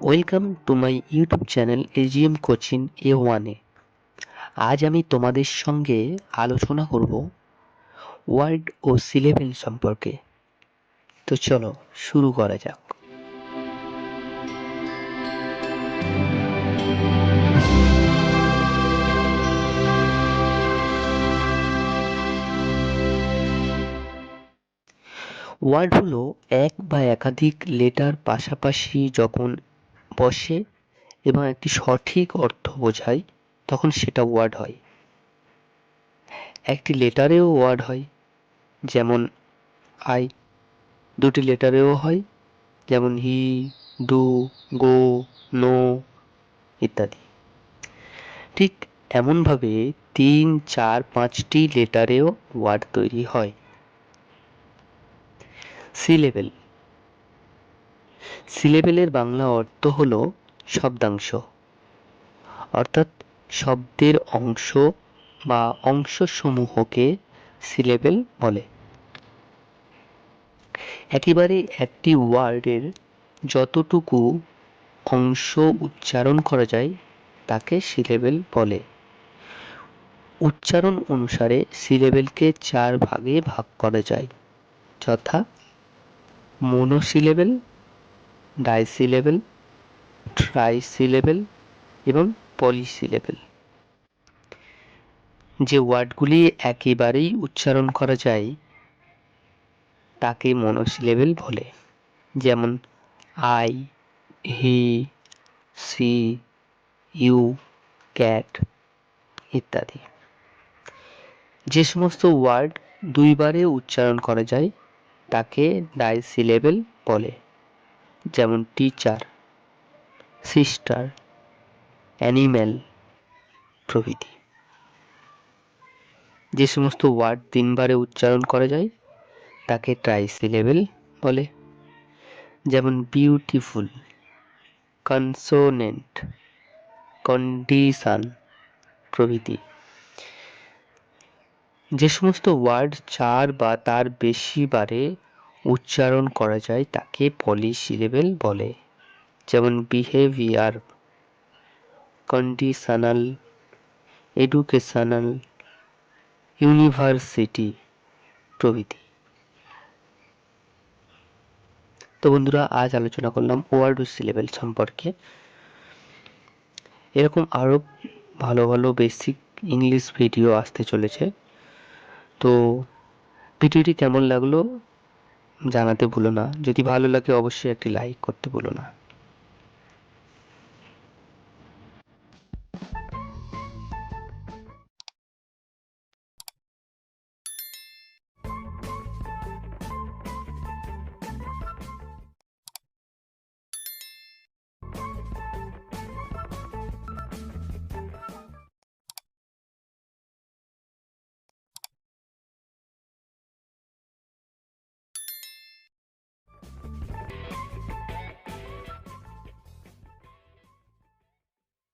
Welcome to my YouTube channel AGM coaching A1-এ। আজ আমি তোমাদের সঙ্গে আলোচনা করব ওয়ার্ড ও সিলেবেল সম্পর্কে। তো চলো শুরু করা যাক। ওয়ার্ড হলো এক বা একাধিক লেটার পাশাপাশি যখন বসে এবং একটি সঠিক অর্থ বোঝায় তখন সেটা ওয়ার্ড হয়। একটি লেটারেও ওয়ার্ড হয়, যেমন আই। দুটি লেটারেও হয়, যেমন হি, ডু, গো, নো ইত্যাদি। ঠিক এমনভাবে 3, 4, 5টি লেটারেও ওয়ার্ড তৈরি হয়। সিলেবেল। সিলেবেলের বাংলা অর্থ হল শব্দাংশ, অর্থাৎ শব্দের অংশ বা অংশসমূহকে সিলেবেল বলে। একেবারে একটি ওয়ার্ডের যতটুকু অংশ উচ্চারণ করা যায় তাকে সিলেবেল বলে। উচ্চারণ অনুসারে সিলেবেলকে 4 ভাগে ভাগ করা যায়, যথা মোনোসিলেবেল, ডাইসিলেবেল, ট্রাইসিলেবেল এবং পলিসিলেবেল। যে ওয়ার্ডগুলি একেবারেই উচ্চারণ করা যায় তাকে মোনোসিলেবেল বলে, যেমন I, he, she, you, cat ইত্যাদি। যে সমস্ত ওয়ার্ড 2 বারে উচ্চারণ করা যায় তাকে ডাইসিলেবেল বলে, যেমন টিচার, সিস্টার, অ্যানিম্যাল প্রভৃতি। যে সমস্ত ওয়ার্ড 3 বারে উচ্চারণ করা যায় তাকে ট্রাইসিলেবেল বলে, যেমন বিউটিফুল, কনসোনেন্ট, কন্ডিশন প্রভৃতি। যে সমস্ত ওয়ার্ড 4 বা তার বেশি বারে উচ্চারণ করা যায় তাকে পলিসিলেবেল বলে, যেমন বিহেভিয়ার, কন্ডিশনাল, এডুকেশনাল, ইউনিভার্সিটি প্রভৃতি। তো বন্ধুরা, আজ আলোচনা করলাম ওয়ার্ড ও সিলেবেল সম্পর্কে। এরকম আরো ভালো ভালো বেসিক ইংলিশ ভিডিও আসতে চলেছে। তো ভিডিওটি কেমন লাগলো জানাতে ভুলো না। যদি ভালো লাগে অবশ্যই একটি লাইক করতে ভুলো না।